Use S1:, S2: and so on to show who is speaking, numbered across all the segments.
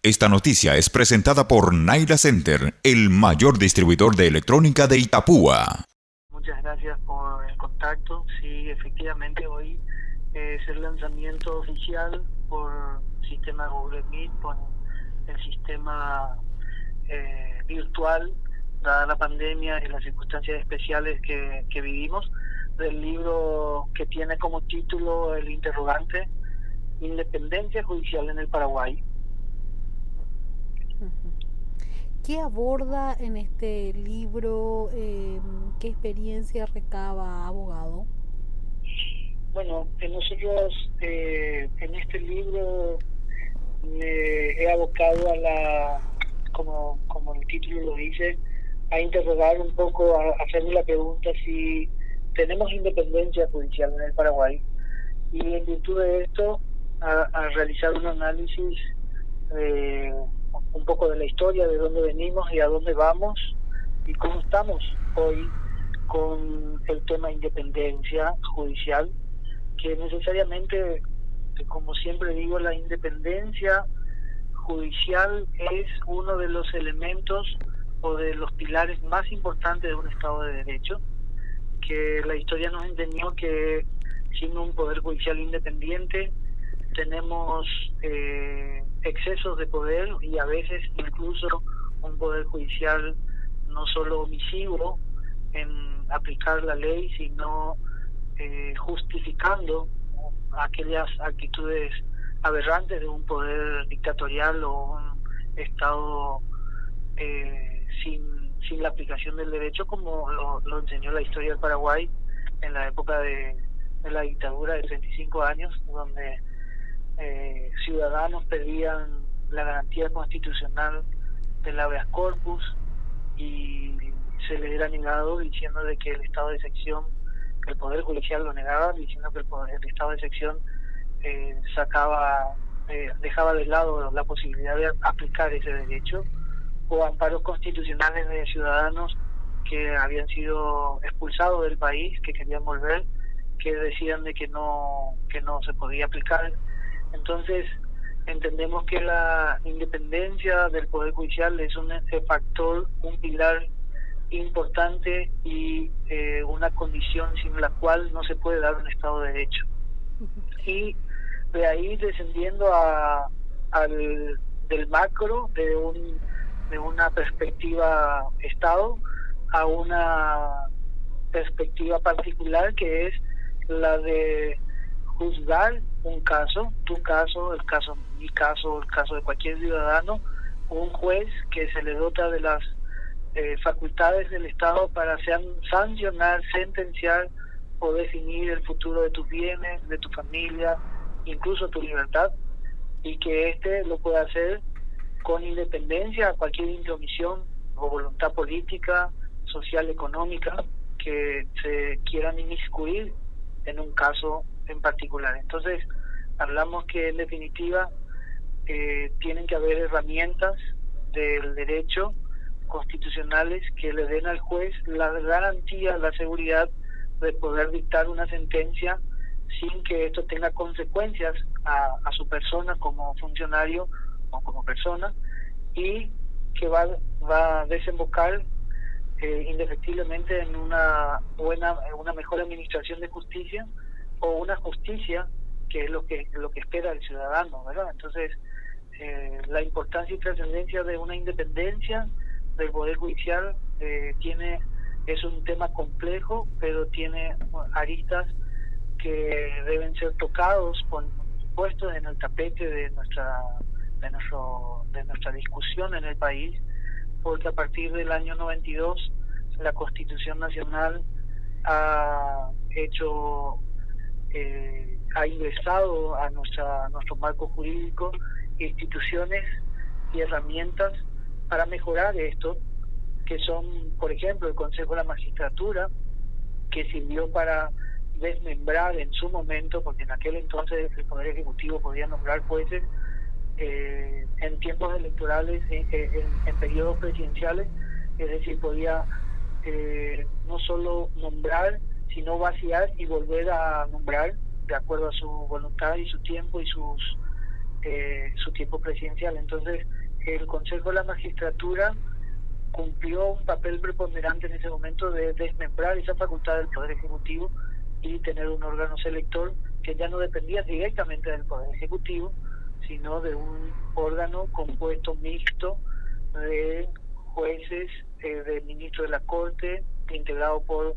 S1: Esta noticia es presentada por Naira Center, el mayor distribuidor de electrónica de Itapúa.
S2: Muchas gracias por el contacto. Sí, efectivamente hoy es el lanzamiento oficial por sistema Google Meet, con el sistema virtual, dada la pandemia y las circunstancias especiales que vivimos, del libro que tiene como título el interrogante Independencia Judicial en el Paraguay.
S3: ¿Qué aborda en este libro? ¿Qué experiencia recaba, abogado?
S2: Bueno, nosotros en este libro me he abocado a como el título lo dice, a interrogar un poco, a hacerme la pregunta si tenemos independencia judicial en el Paraguay, y en virtud de esto a realizar un análisis eh, un poco de la historia, de dónde venimos y a dónde vamos y cómo estamos hoy con el tema independencia judicial, que necesariamente, como siempre digo, la independencia judicial es uno de los elementos o de los pilares más importantes de un Estado de Derecho, que la historia nos enseñó que sin un poder judicial independiente tenemos excesos de poder y a veces incluso un poder judicial no solo omisivo en aplicar la ley, sino justificando aquellas actitudes aberrantes de un poder dictatorial o un Estado sin la aplicación del derecho, como lo enseñó la historia del Paraguay en la época de la dictadura de 35 años, donde ciudadanos pedían la garantía constitucional del habeas corpus y se les era negado, diciendo de que el estado de excepción, que el poder judicial lo negaba, diciendo que el estado de excepción dejaba de lado la posibilidad de aplicar ese derecho, o amparos constitucionales de ciudadanos que habían sido expulsados del país, que querían volver, que decían de que no se podía aplicar. Entonces entendemos que la independencia del poder judicial es un factor, un pilar importante y una condición sin la cual no se puede dar un Estado de Derecho. Y de ahí descendiendo del macro, de una perspectiva Estado, a una perspectiva particular, que es la de juzgar un caso, tu caso, el caso, mi caso, el caso de cualquier ciudadano, un juez que se le dota de las facultades del Estado para sancionar, sentenciar o definir el futuro de tus bienes, de tu familia, incluso tu libertad, y que éste lo pueda hacer con independencia a cualquier intromisión o voluntad política, social, económica que se quieran inmiscuir en un caso en particular. Entonces, hablamos que en definitiva tienen que haber herramientas del derecho constitucionales que le den al juez la garantía, la seguridad de poder dictar una sentencia sin que esto tenga consecuencias a su persona como funcionario o como persona, y que va a desembocar indefectiblemente en una mejor administración de justicia, o una justicia que es lo que espera el ciudadano, ¿verdad? Entonces, la importancia y trascendencia de una independencia del poder judicial es un tema complejo, pero tiene aristas que deben ser tocados, puestos en el tapete de nuestra discusión en el país, porque a partir del año 92 la Constitución Nacional ha ingresado a nuestro marco jurídico instituciones y herramientas para mejorar esto, que son, por ejemplo, el Consejo de la Magistratura, que sirvió para desmembrar en su momento, porque en aquel entonces el Poder Ejecutivo podía nombrar jueces en tiempos electorales, en periodos presidenciales, es decir, podía no solo nombrar, sino vaciar y volver a nombrar de acuerdo a su voluntad y su tiempo y sus su tiempo presidencial. Entonces, el Consejo de la Magistratura cumplió un papel preponderante en ese momento de desmembrar esa facultad del Poder Ejecutivo y tener un órgano selector que ya no dependía directamente del Poder Ejecutivo, sino de un órgano compuesto mixto de jueces, de ministros de la Corte, integrado por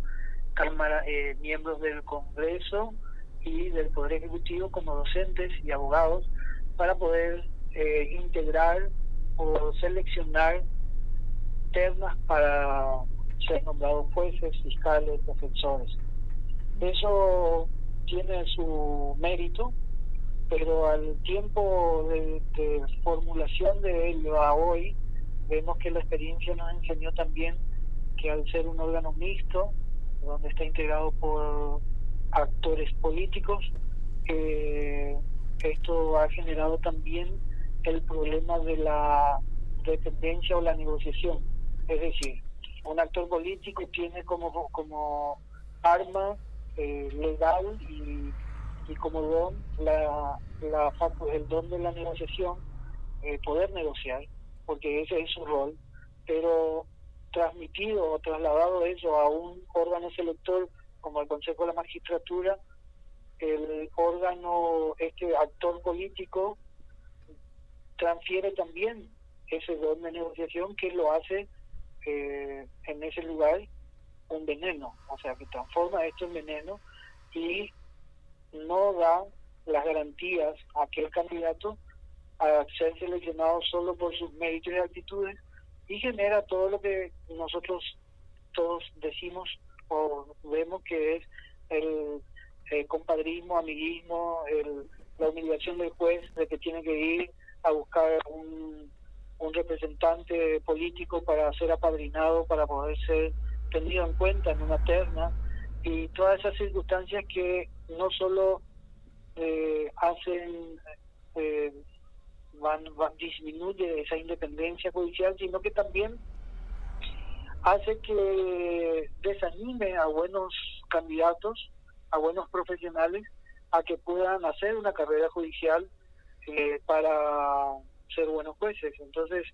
S2: miembros del Congreso y del Poder Ejecutivo como docentes y abogados, para poder integrar o seleccionar ternas para ser nombrados jueces, fiscales, defensores. Eso tiene su mérito, pero al tiempo de formulación de ello a hoy, vemos que la experiencia nos enseñó también que al ser un órgano mixto, donde está integrado por actores políticos, esto ha generado también el problema de la dependencia o la negociación. Es decir, un actor político tiene como arma legal y como don el don de la negociación, poder negociar, porque ese es su rol, pero transmitido o trasladado eso a un órgano selector como el Consejo de la Magistratura, el órgano, este actor político, transfiere también ese don de negociación que lo hace en ese lugar un veneno, o sea que transforma esto en veneno y no da las garantías a aquel candidato a ser seleccionado solo por sus méritos y actitudes, y genera todo lo que nosotros todos decimos o vemos que es el compadrismo, amiguismo, la humillación del juez de que tiene que ir a buscar un representante político para ser apadrinado, para poder ser tenido en cuenta en una terna, y todas esas circunstancias que no solo disminuye esa independencia judicial, sino que también hace que desanime a buenos candidatos, a buenos profesionales, a que puedan hacer una carrera judicial para ser buenos jueces. Entonces,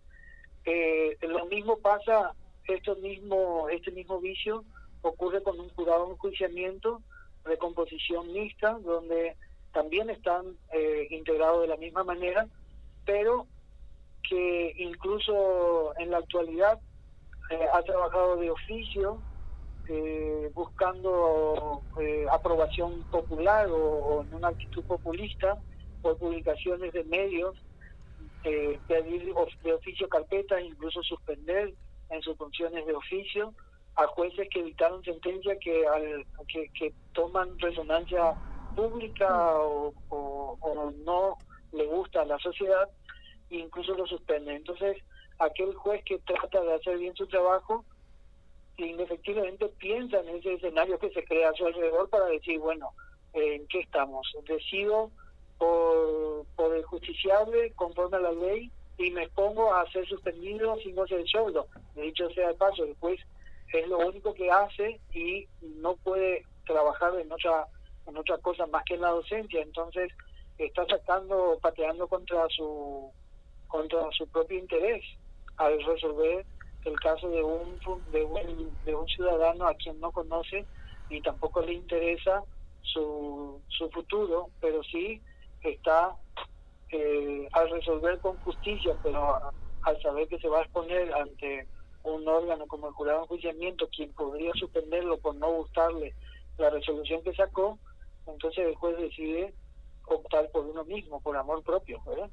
S2: lo mismo pasa, este mismo vicio ocurre con un jurado de enjuiciamiento de composición mixta, donde también están integrados de la misma manera, pero que incluso en la actualidad ha trabajado de oficio, buscando aprobación popular o en una actitud populista por publicaciones de medios, pedir de oficio carpetas, incluso suspender en sus funciones de oficio a jueces que dictaron sentencias que toman resonancia pública o no le gusta a la sociedad, e incluso lo suspenden. Entonces, aquel juez que trata de hacer bien su trabajo, indefectiblemente piensa en ese escenario que se crea a su alrededor para decir, bueno, ¿en qué estamos? Decido por el justiciable conforme a la ley y me expongo a ser suspendido sin goce de sueldo. De dicho sea de paso, el juez es lo único que hace y no puede trabajar en otra cosa más que en la docencia. Entonces está pateando contra su propio interés al resolver el caso de un ciudadano a quien no conoce y tampoco le interesa su futuro, pero sí está al resolver con justicia, pero al saber que se va a exponer ante un órgano como el jurado de enjuiciamiento, quien podría suspenderlo por no gustarle la resolución que sacó, entonces el juez decide optar por uno mismo, por amor propio, ¿verdad?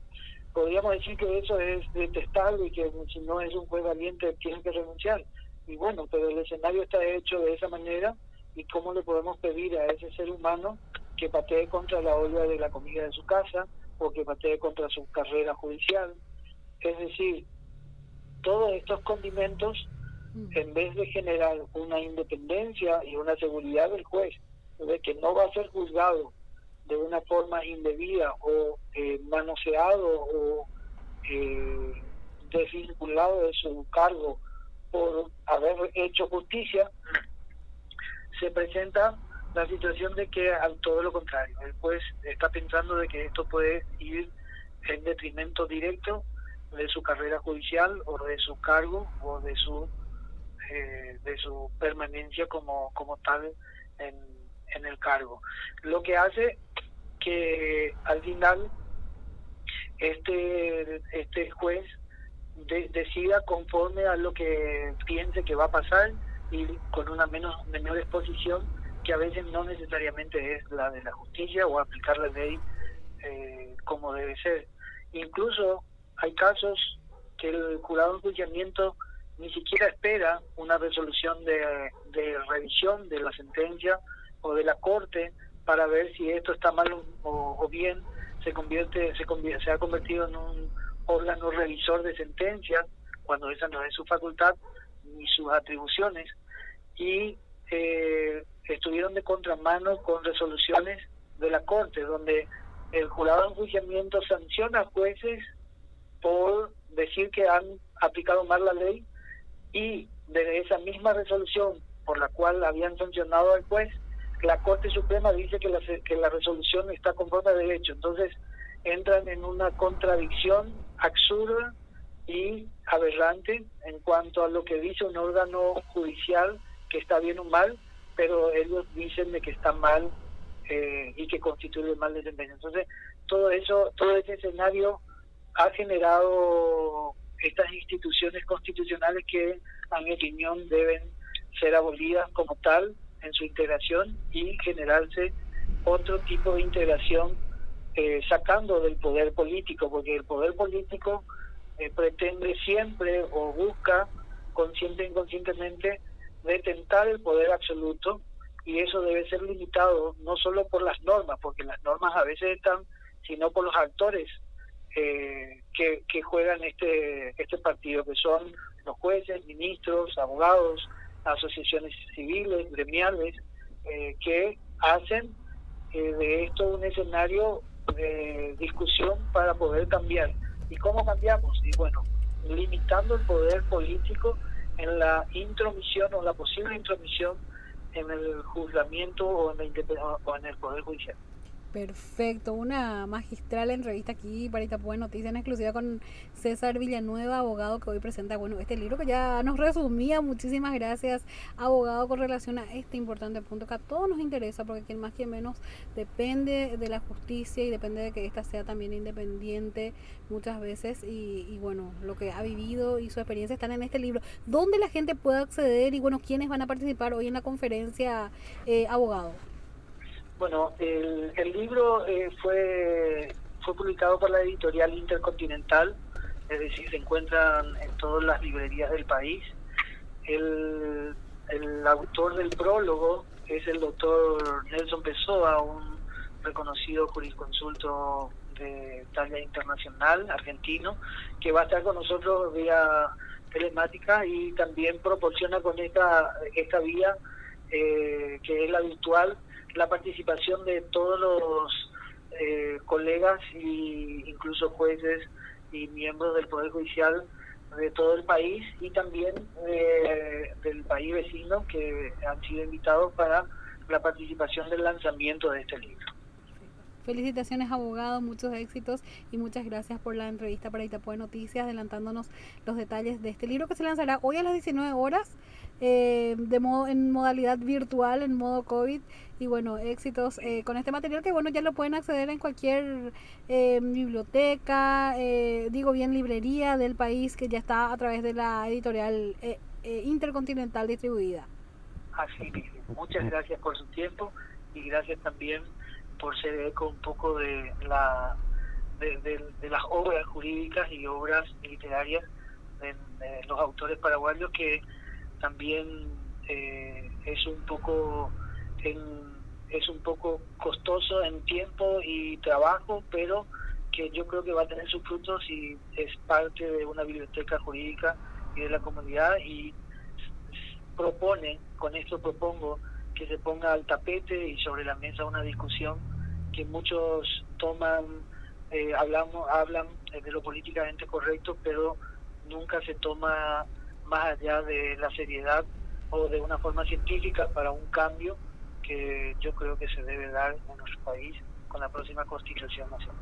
S2: Podríamos decir que eso es detestable y que si no es un juez valiente tiene que renunciar. Y bueno, pero el escenario está hecho de esa manera, y cómo le podemos pedir a ese ser humano que patee contra la olla de la comida de su casa o que patee contra su carrera judicial. Es decir, todos estos condimentos, en vez de generar una independencia y una seguridad del juez, de que no va a ser juzgado de una forma indebida o manoseado o desvinculado de su cargo por haber hecho justicia, se presenta la situación de que al todo lo contrario, el juez está pensando de que esto puede ir en detrimento directo de su carrera judicial o de su cargo o de su permanencia como tal en el cargo. Lo que hace que al final este juez decida conforme a lo que piense que va a pasar y con una menor exposición, que a veces no necesariamente es la de la justicia o aplicar la ley como debe ser. Incluso hay casos que el jurado de enjuiciamiento ni siquiera espera una resolución de revisión de la sentencia o de la corte para ver si esto está mal o bien. Se ha convertido en un órgano revisor de sentencias cuando esa no es su facultad ni sus atribuciones, y estuvieron de contramano con resoluciones de la corte donde el jurado de enjuiciamiento sanciona a jueces por decir que han aplicado mal la ley, y de esa misma resolución por la cual habían sancionado al juez, la Corte Suprema dice que la resolución está conforme a derecho. Entonces entran en una contradicción absurda y aberrante en cuanto a lo que dice un órgano judicial que está bien o mal, pero ellos dicen de que está mal y que constituye mal desempeño. Entonces todo ese escenario ha generado estas instituciones constitucionales que, a mi opinión, deben ser abolidas como tal en su integración y generarse otro tipo de integración sacando del poder político, porque el poder político pretende siempre o busca consciente e inconscientemente detentar el poder absoluto, y eso debe ser limitado no solo por las normas, porque las normas a veces están, sino por los actores que juegan este partido, que son los jueces, ministros, abogados, asociaciones civiles, gremiales, que hacen de esto un escenario de discusión para poder cambiar. ¿Y cómo cambiamos? Y bueno, limitando el poder político en la intromisión o la posible intromisión en el juzgamiento o en el poder judicial.
S3: Perfecto, una magistral entrevista aquí para Itapúa en Noticias en exclusiva con César Villanueva, abogado, que hoy presenta este libro que ya nos resumía. Muchísimas gracias, abogado, con relación a este importante punto que a todos nos interesa, porque quien más quien menos depende de la justicia y depende de que ésta sea también independiente muchas veces, y bueno, lo que ha vivido y su experiencia están en este libro. ¿Dónde la gente puede acceder y bueno, quiénes van a participar hoy en la conferencia, abogado?
S2: Bueno, el libro fue publicado por la editorial Intercontinental, es decir, se encuentran en todas las librerías del país. El autor del prólogo es el doctor Nelson Pessoa, un reconocido jurisconsulto de talla internacional, argentino, que va a estar con nosotros vía telemática y también proporciona con esta vía, que es la virtual, la participación de todos los colegas e incluso jueces y miembros del Poder Judicial de todo el país, y también del país vecino, que han sido invitados para la participación del lanzamiento de este libro.
S3: Felicitaciones, abogado, muchos éxitos y muchas gracias por la entrevista para Itapúa Noticias, adelantándonos los detalles de este libro que se lanzará hoy a las 19 horas en modalidad virtual, en modo COVID. Y bueno, éxitos con este material, que bueno, ya lo pueden acceder en cualquier biblioteca, librería del país, que ya está a través de la editorial Intercontinental distribuida.
S2: Así mismo. Muchas gracias por su tiempo y gracias también por ser eco un poco de las obras jurídicas y obras literarias de los autores paraguayos, que también es un poco costoso en tiempo y trabajo, pero que yo creo que va a tener sus frutos y es parte de una biblioteca jurídica y de la comunidad. Y propongo que se ponga al tapete y sobre la mesa una discusión que muchos hablan de lo políticamente correcto, pero nunca se toma más allá de la seriedad o de una forma científica para un cambio que yo creo que se debe dar en nuestro país con la próxima Constitución Nacional.